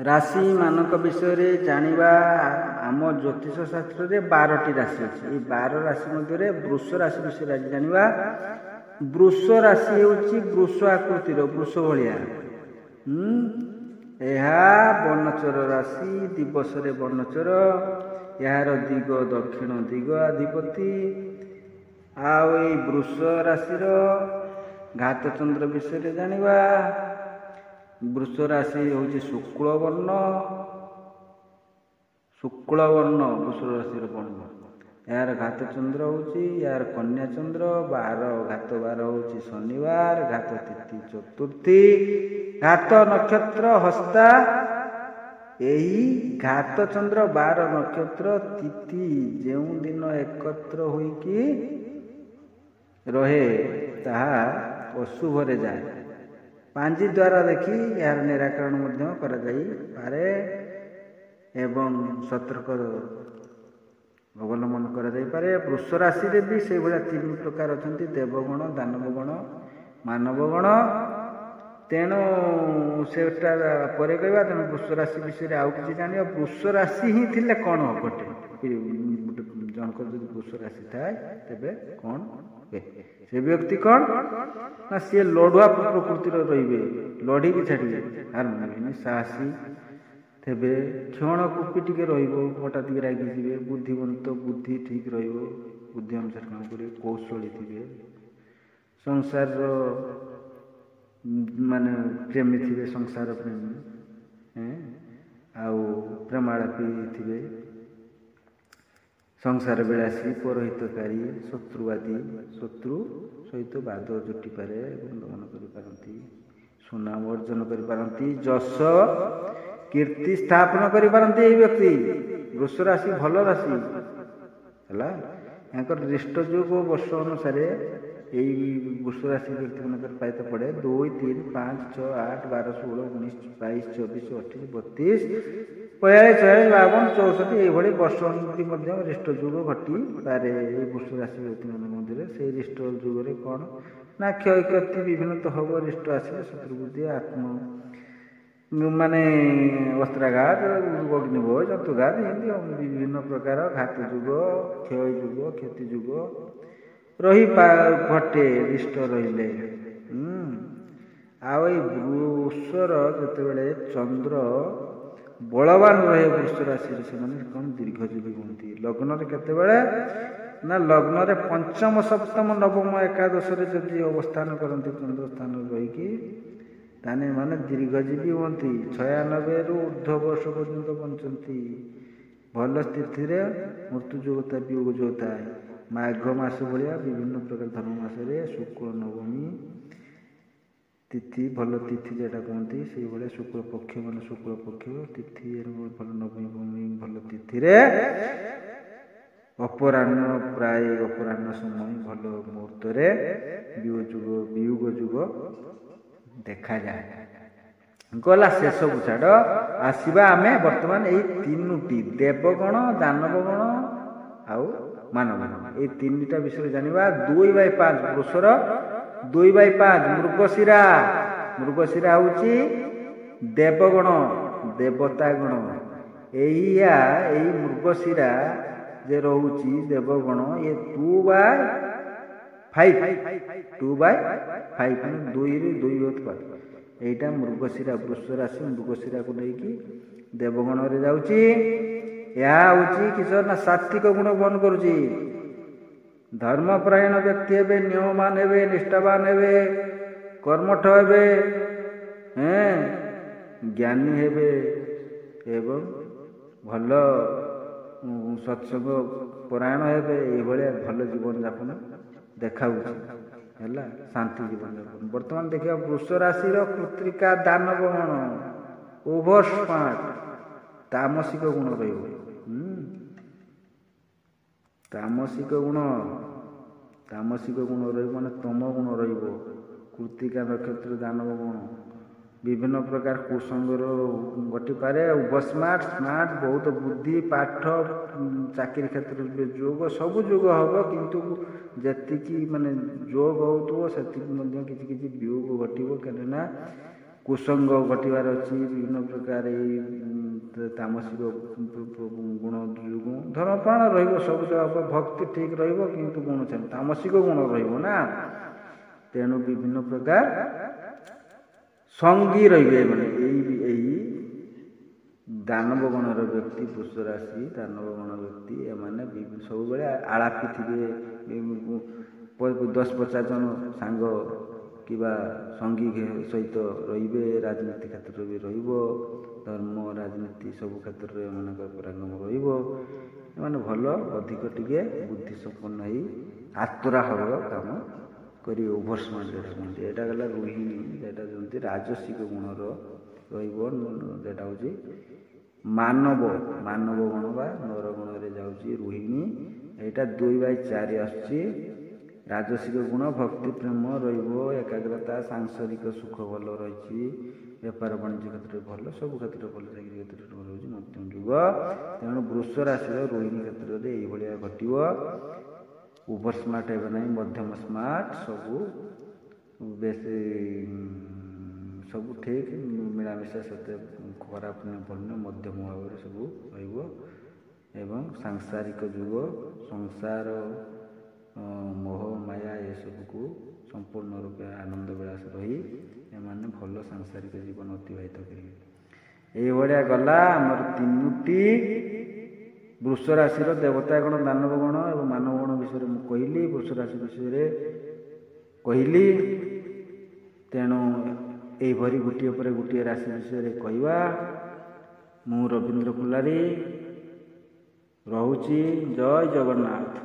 राशि मानक विषय जानिबा आम ज्योतिष शास्त्र रे 12टी राशि अछि। ए 12 राशि मध्य वृष राशि विषय आज जानिबा। वृष राशि होछि वृष आकृतिर वृष भलिया। ଏହା वर्णचर राशि दिवस रे वर्णचर। यार दिग दक्षिण दिग अधिपति। आउ ए वृष राशि रो घात चंद्र विषय जानिबा। वृष राशि होछि शुक्ल वर्ण वृष राशि वर्ण। यार घात चंद्र होछि यार कन्या चंद्र। 12 घात 12 होछि शनिवार। घात तिथि चतुर्थी। घात नक्षत्र हस्ता। एही घात चंद्र 12 नक्षत्र तिथि जेउ दिन एकत्र होइकी रहे ताहा अशुभ रे जाए। पांजी द्वारा देखी यार निराकरण मध्य करा जाई पारे एवं सतर्क अवलंबन करा जाई पारे। वृष राशि रे भी से भला 3 प्रकार अछंती देवगण दानव गण मानव गण। तेणु सेटा परे कहबा। तेणु वृष राशि विषय आउ किछि जानियो। वृष राशि ही थिले कोन होकटे जनकर जदि वृष राशि थाए तेबे कोन हुए। से व्यक्ति कौन ना सी लड़ुआ प्रकृतिर रहिबे। लड़ी भी छाड़िबे हार मानिबेनि साहसी तेबे क्षण कुपी टिके रहिबो। हठात रागी जिवे बुद्धिवंत बुद्धि ठीक रहिबो। बुद्धि अनुसार काम करिवे कौशली थिबे। संसार माने प्रेमी थिबे संसार प्रेमी आउ प्रेमालापी थिबे। संसार विलासी परहितकारी शत्रुवादी शत्रु सहित वाद जुटी पारे दमन करिपारती। सुनाम अर्जन करिपारती। जस कीर्ति स्थापन करिपारती। ए व्यक्ति वृष राशि भल राशि हला। याकर दृष्ट जोग वर्ष अनुसार एई वृष राशि व्यक्ति मनकर पाइत पड़े 2 3 5 6 8 12 16 19 22 24 28 32 45 46 52 64 एभली वर्ष अनुमति मध्य रिष्ट जुग घटी पारे। वृष राशि व्यक्ति मान मध्य से रिष्ट जुग रे कौन ना क्षय क्षति विभिन्न तो हम रिष्ट आसे शत्रुबुद्धि आत्म माने वस्त्राघात अग्निभोज जंतुघात एमती विभिन्न प्रकार घात जुग क्षय जुग क्षति जुग रही घटे रिष्ट रहिले। आउ वृषर जेतेबेले चंद्र बलवान रहे वृष राशि से कौन दीर्घजीवी हूँ। लग्न केतेबेले ना लग्न रे पंचम सप्तम नवम एकादश रे जदि अवस्थान करती चंद्र स्थान रहीकि ताने माने दीर्घजीवी हूँ। 96 रु ऊर्ध्व वर्ष पर्यंत बंचती। भल स्थिति रे मृत्यु जोगता वियोग जोगता है। माघ मास भाया विभिन्न प्रकार धर्म मास शुक्ल नवमी तिथि भल तिथि जेटा कहती से भाया शुक्ल पक्ष मान शुक्ल पक्ष तिथि भल नवमी भल तिथि रे अपराह्न प्राय अपराह्न समय भल मुहूर्त वियोग जुग देखा जाए। गला से सब छाड़ आसवा आम बर्तमान यही 3टी देवगण दानवगण आउ मानवगण ये 3टा विषय जानिबा। 2/5 वृषर 2/5 मृगशिरा। मृगशिरा होची देवगण देवता गण। एइया एई मृगशिरा जे रहुची देवगण ये 2/5 माने 2 रे 2 होत पार। एइटा मृगशिरा वृष राशि मृगशिरा को लेकी देवगण रे जाउची। या होची किशोर ना सात्विक गुण बन करूची। धर्मपरायण व्यक्ति हेबे नियममान हेबे निष्ठावान हेबे कर्मठ हेबे ज्ञानी हेबे एवं भल सत्संग परायण हेबे। ये भल जीवन यापन देखाऊची है शांति जीवन यापन। बर्तमान देखिए वृष राशि कृत्रिका दानव गण ओभर स्मार्ट तामसिक गुण रही। तामसिक गुण रही माने तम गुण कृत्तिका नक्षत्र दानव गुण विभिन्न प्रकार कुसंगर घटी पारे। स्मार्ट स्मार्ट बहुत बुद्धि पाठ चाकरी क्षेत्र में जोग सब जोग हम किंतु जी माने जोग हो किसी वियोग घटना କୁସଙ୍ଗ ଘଟିବାର ଅଛି ବିଭିନ୍ନ ପ୍ରକାର ଏଇ ତାମସିକ ଗୁଣ ଯୋଗୁଁ ଧର୍ମପ୍ରାଣ ରହିବ ସବୁ ଭକ୍ତି ଠିକ୍ ରହିବ କିନ୍ତୁ ଗୁଣ ଛାଡ଼ି ତାମସିକ ଗୁଣ ରହିବ ନା, ତେଣୁ ବିଭିନ୍ନ ପ୍ରକାର ସଙ୍ଗୀ ରହିବେ। ମାନେ ଏଇ ଦାନବ ଗଣର ବ୍ୟକ୍ତି, ବୃଷ ରାଶି ଦାନବ ଗଣ ବ୍ୟକ୍ତି ଏମାନେ ସବୁବେଳେ ଆଳାପି ଥିବେ, 10-50 ଜଣ ସାଙ୍ଗ କିମ୍ବା ସଙ୍ଗୀ ସହିତ ରହିବେ, ରାଜନୀତି କ୍ଷେତ୍ରରେ ବି ରହିବ, ଧର୍ମ ରାଜନୀତି ସବୁ କ୍ଷେତ୍ରରେ ଏମାନଙ୍କର ପରାକ୍ରମ ରହିବ। ଏମାନେ ଭଲ ଅଧିକ ଟିକେ ବୁଦ୍ଧି ସମ୍ପନ୍ନ ହେଇ ଆତୁରା ହବ କାମ କରିବେ, ଓଭର ସ୍ମାର୍ଟ ଯେଉଁଟା କୁହନ୍ତି। ଏଇଟା ଗଲା ରୋହିଣୀ, ଯେଟା ଯେମିତି ରାଜସିକ ଗୁଣର ରହିବ। ଯେଟା ହେଉଛି ମାନବ ଗଣ ବା ନର ଗଣରେ ଯାଉଛି ରୋହିଣୀ। ଏଇଟା 2/4 ଆସୁଛି। ରାଜସିକ ଗୁଣ ଭକ୍ତି ପ୍ରେମ ରହିବ, ଏକାଗ୍ରତା, ସାଂସାରିକ ସୁଖ ଭଲ ରହିଛି, ବେପାର ବାଣିଜ୍ୟ କ୍ଷେତ୍ରରେ ଭଲ, ସବୁ କ୍ଷେତ୍ରରେ ଭଲ, ଚାକିରି କ୍ଷେତ୍ରରେ ଭଲ ହେଉଛି ମଧ୍ୟମ ଯୁଗ। ତେଣୁ ବୃଷ ରାଶିର ରୋହିଣୀ କ୍ଷେତ୍ରରେ ଏଇଭଳିଆ ଘଟିବ। ଓଭର ସ୍ମାର୍ଟ ହେବ ନାହିଁ, ମଧ୍ୟମ ସ୍ମାର୍ଟ, ସବୁ ବେଶୀ ସବୁ ଠିକ୍, ମିଳାମିଶା ସେତେ ଖରାପ ନୁହେଁ ଭଲ ନୁହେଁ, ମଧ୍ୟମ ଭାବରେ ସବୁ ରହିବ। ଏବଂ ସାଂସାରିକ ଯୁଗ, ସଂସାର ମୋହ ମାୟା ଏସବୁକୁ ସମ୍ପୂର୍ଣ୍ଣ ରୂପେ ଆନନ୍ଦ ବିଳାସ ରହି ଏମାନେ ଭଲ ସାଂସାରିକ ଜୀବନ ଅତିବାହିତ କରିବେ। ଏଇଭଳିଆ ଗଲା ଆମର 3ଟି ବୃଷ ରାଶିର ଦେବତା ଗଣ, ଦାନବ ଗଣ ଏବଂ ମାନବ ଗଣ ବିଷୟରେ ମୁଁ କହିଲି, ବୃଷ ରାଶି ବିଷୟରେ କହିଲି। ତେଣୁ ଏଇଭଳି ଗୋଟିଏ ପରେ ଗୋଟିଏ ରାଶି ବିଷୟରେ କହିବା। ମୁଁ ରବୀନ୍ଦ୍ର କୁଲାରୀ ରହୁଛି। ଜୟ ଜଗନ୍ନାଥ।